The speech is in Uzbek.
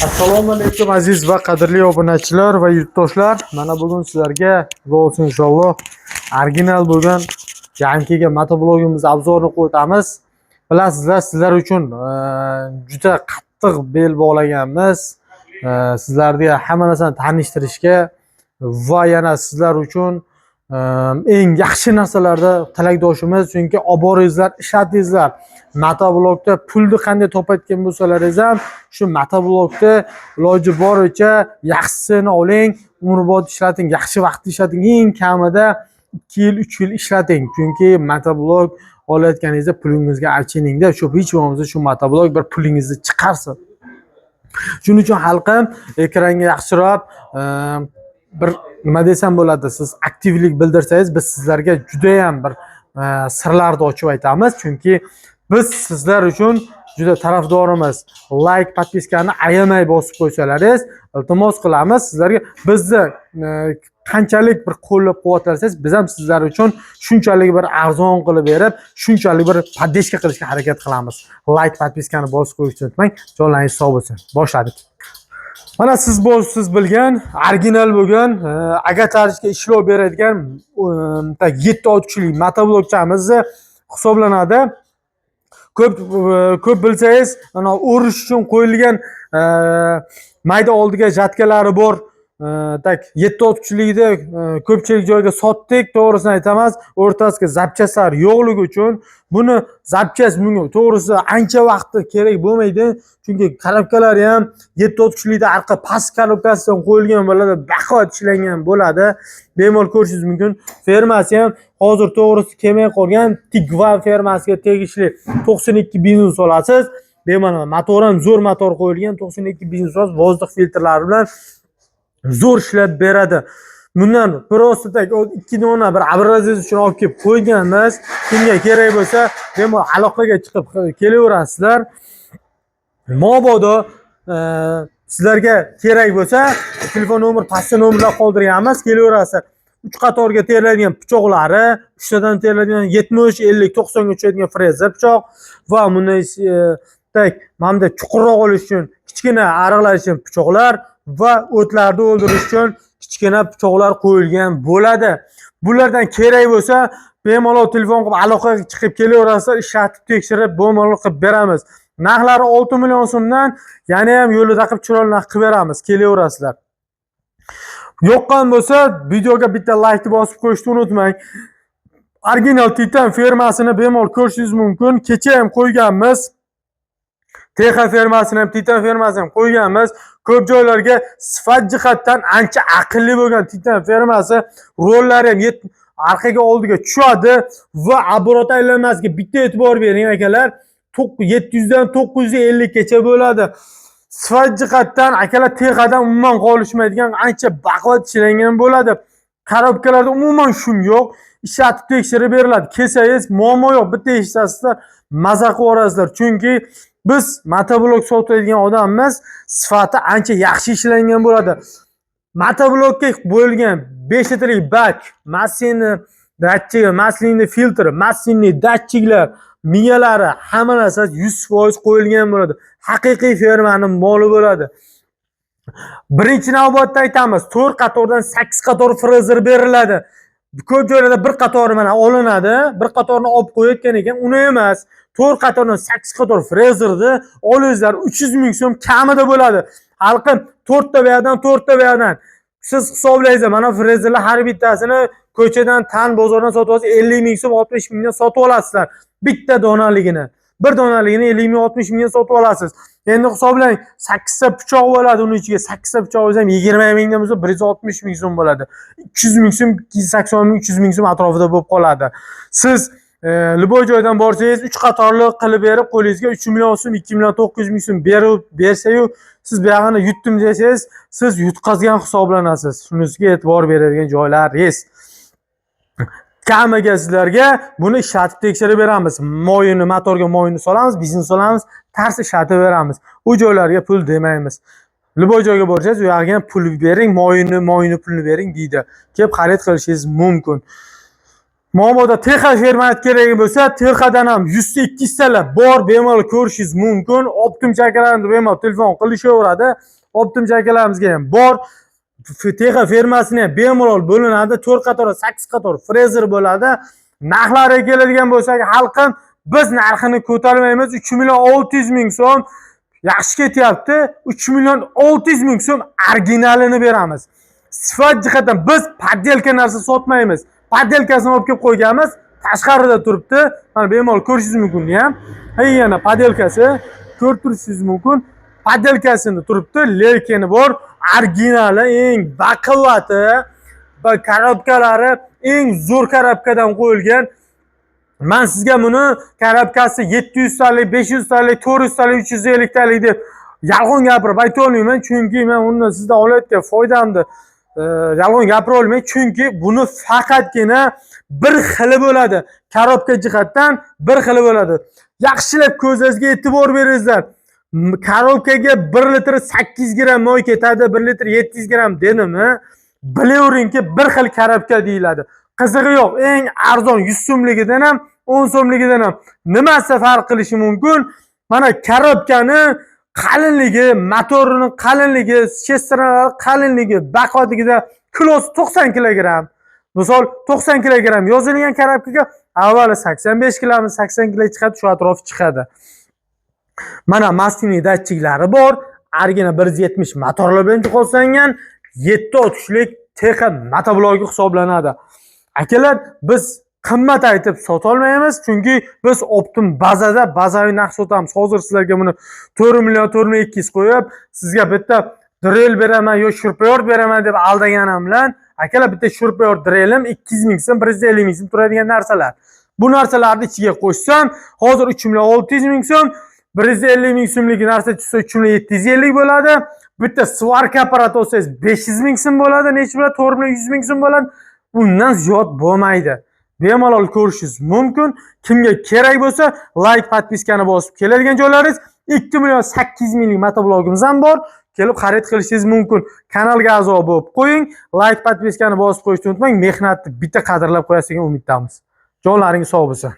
Assalomu alaykum aziz va qadrli obunachilar va yurtdoshlar. Mana bugun sizlarga bo'lsin inshaalloh original bo'lgan yangi kelgan motoblogimiz obzorini qo'yamiz. Bilasizlar, sizlar uchun juda qattiq bel bog'laganmiz. Sizlarga hamma narsani tanishtirishga va yana sizlar uchun eng yaxshi narsalarda tilakdoshimiz, chunki olib boringizlar, ishlatdingizlar. Motoblogda pulni qanday topayotgan bo'lsalaringiz ham shu motoblogda iloji boricha yaxshisini oling, umrbod ishlating, yaxshi vaqt ishlating, eng kamida 2 yil, 3 yil ishlating. Chunki motoblog olayotganingizda pulingizga achiningda, shu hech bo'lmasa shu motoblog bir pulingizni chiqarsin. Shuning uchun xalqim ekranga yaxshiroq bir nima desam bo'ladi, siz aktivlik bildirsangiz biz sizlarga juda ham bir sirlarni ochib aytamiz. Chunki biz sizlar uchun juda tarafdorimiz. Like, podpiskani ayamay bosib qo'ysalaringiz, iltimos qilamiz sizlarga. Bizni qanchalik bir qo'llab-quvvatlasangiz, biz ham sizlar uchun shunchalik bir arzon qilib berib, shunchalik bir podдержка qilishga harakat qilamiz. Like, podpiskani bosib qo'yishni unutmang. Jonlaringiz sog' bo'lsin. Boshladik. Mana siz bilgan, original bo'lgan, agatarishga ishlov beradigan 7 kishilik motoblogchamiz hisoblanadi. Ko'p bilsangiz, ana o'rish uchun qo'yilgan mayda oldiga jatkalari bor. 7 kishilikda ko'pchilik joyga sotdik, to'g'risini aytamiz. O'rtasiga zapchastlar yo'qligi uchun buni zapchast bunga to'g'risi ancha vaqtda kerak bo'lmaydi. Chunki korobkalari ham 7 kishilikda arqa past korobkasidan qo'yilgan bo'ladi, baquvvat ishlangan bo'ladi. Bemalol ko'rishingiz mumkin. Fermasi ham hozir to'g'risi kelmay qolgan Tigva fermasiga tegishli 92 benzin olasiz. Bemalol motor ham zo'r motor qo'yilgan, 92 benzin olasiz, vozdux filtrlari bilan zo'r ishlab beradi. Bundan просто tak 2 dona bir abrazez uchun olib kelib qo'yganmiz. Kimga kerak bo'lsa, bemalol aloqaga chiqib kelaverasizlar. Mabodo sizlarga kerak bo'lsa, telefon nomer, pastda nomerlar qoldirganmiz, kelaverasizlar. 3 qatorga teriladigan pichoqlari, 3 tadan teriladigan 70, 50, 90 ga tushadigan frezer pichoq va bunday mana chuqurroq olish uchun kichkina ariqlar uchun pichoqlar va o'tlarni o'ldirish uchun kichkina pichoqlar qo'yilgan bo'ladi. Bulardan kerak bo'lsa, bemalol telefon qilib aloqaga chiqib kelaverasizlar, ishlatib tekshirib bemalol qilib beramiz. Narxlari 6 million so'mdan, yana ham yo'lda taqib chiroyli narx qilib beramiz, kelaverasizlar. Yoqqan bo'lsa, videoga bitta like bosib qo'yishni unutmang. Original Titan fermasini bemalol ko'rishingiz mumkin. Kecha ham qo'yganmiz. Texa fermasini ham, Titan fermasini ham qo'yganmiz. Ko'p joylarga sifat jihatdan ancha aqlli bo'lgan Titan fermasi, rollari ham orqaga oldiga tushadi va oborot aylanmasiga bitta e'tibor bering akalar. 700 dan 950 gacha bo'ladi. Sifat jihatdan akalar Texadan umuman qolishmaydigan ancha baquvvat ishlangan bo'ladi. Korobkalarda umuman shum yo'q. Ishlatib tekshirib beriladi. Kelsangiz muammo yo'q. Bitta eshitasizlar, maza qilib orasizlar. Chunki biz motoblog sotadigan odammiz, sifati ancha yaxshi ishlangan bo'ladi. Motoblogga bo'lgan 5 litrlik bak, masina datchigi, maslinli filtr, maslinli datchiklar, miyalari, hamma narsa 100% qo'yilgan bo'ladi. Haqiqiy fermaning moli bo'ladi. Birinchi navbatda aytamiz, 4 qatordan 8 qator frezer beriladi. Ko'p joylarda bir qatori mana olinadi, bir qatorni olib qo'yayotgan ekan, uni emas. 4 qatordan 8 qator frezerni olingizlar, 300 ming so'm kamida bo'ladi. Xalqim 4 ta bu yerdan, 4 ta bu yerdan. Siz hisoblaysiz, mana frezerlar har bittasini ko'chadan, tan bozordan sotib olsangiz 50 ming so'm, 60 mingdan sotib olasizlar. Bitta donaligini. Bir donaligini 50 ming, 60 mingga sotib olasiz. Endi hisoblang, 8 ta pichoq bo'ladi, uning ichiga 8 ta pichoq bo'lsa ham 20 mingdan bo'lsa 160 ming so'm bo'ladi. 200 ming so'm, 280 ming, 300 ming so'm atrofida bo'lib qoladi. Siz Liboy joydan borsangiz 3 qatorli qilib berib, qo'lingizga 3 million so'm, 2 million 900 ming so'm bersa-yu, siz bu yerni yutdim desangiz, siz yutqazgan hisoblanasiz. Shunisiga e'tibor beradigan joylaringiz. Kamiga sizlarga buni ishlatib tekshirib beramiz. Moyini, motorga moyini solamiz, benzin solamiz, tars ishlatib beramiz. U joylarga pul demaymiz. Liboy joyga borsangiz, u yerga pul bering, moyini pulni bering deydi. Kelib xarid qilishingiz mumkin. Momoda texa fermat kerak bo'lsa, texadan ham 100-200 talar bor, bemalol ko'rishingiz mumkin. Optimum chakalarni bemalol telefon qilishaveradi. Optimum chakalarimizga ham bor. Texa fermasini ham bemalol bo'linadi. 4 qator, 8 qator frezer bo'ladi. Narxlariga keladigan bo'lsak, xalqim biz narxini ko'tarmaymiz. 3 million 600 ming so'm yaxshi ketyapti. 3 million 600 ming so'm originalini beramiz. Sifat jihatdan biz poddelka narsa sotmaymiz. Poddelkasini olib kelib qo'yganmiz, tashqarida turibdi. Mana bemalol ko'rishingiz mumkin ham. Yana poddelkasi ko'rib turishingiz mumkin. Poddelkasini turibdi, lekin bor originali eng baquvvati va korobkalari eng zo'r korobkadan qo'yilgan. Men sizga buni korobkasi 700 talik, 500 talik, 400 talik, 350 talik deb yolg'on gapirib ayta olmayman, chunki men uni sizdan olayotgan foydamni yolg'on gapira olmayman, chunki buni faqatgina bir xili bo'ladi. Korobka jihatdan bir xili bo'ladi. Yaxshilab ko'zingizga e'tibor beringizlar. Korobkaga 1 litr 8 gram moy ketadi, 1 litr 700 gram denimi? Bilaveringki, bir xil korobka deyiladi. Qizig'i yo'q, eng arzon 100 so'mligidan ham 10 so'mligidan ham nimasi farq qilishi mumkin? Mana korobkani qalinligi, motorining qalinligi, shestranlar qalinligi, baqotigida kilosi 90 kilogramm. Misol 90 kilogramm yozilgan korobkaga avvalo 85 kg, 80 kg chiqadi, shu atrof chiqadi. Mana mastinli datchiklari bor, original 170 motorlar bilan jihozlangan 7 otishlik Texa motoblog'i hisoblanadi. Akalar, biz qimmat aytib sota olmaymiz, chunki biz optim bazada bazaviy narx sotamiz. Hozir sizlarga buni 4 million 4200 qo'yib, sizga bitta drill beraman yo shurpayor beraman deb aldaganim bilan, akalar, bitta shurpayor drillim 200 ming so'm, 150 ming so'm turadigan narsalar. Bu narsalarni ichiga qo'shsam, hozir 3 million 600 ming so'm, 150 ming so'mlik narsa tushsa 3 million 750 bo'ladi. Bitta svarka apparati olsangiz 500 ming so'm bo'ladi, necha bo'ladi? 4 million 100 ming so'm bo'ladi. Undan ziyod bo'lmaydi. Bemalol ko'rishingiz mumkin. Kimga kerak bo'lsa, like, podpiskani bosib keladigan joylaringiz 2 million 800 minglik motoblogimiz ham bor. Kelib xarid qilishingiz mumkin. Kanalga a'zo bo'lib qo'ying, like, podpiskani bosib qo'yishni unutmang. Mehnatni bitta qadrlab qo'yasiz degan umiddamiz. Jonlaringiz sog' bo'lsin.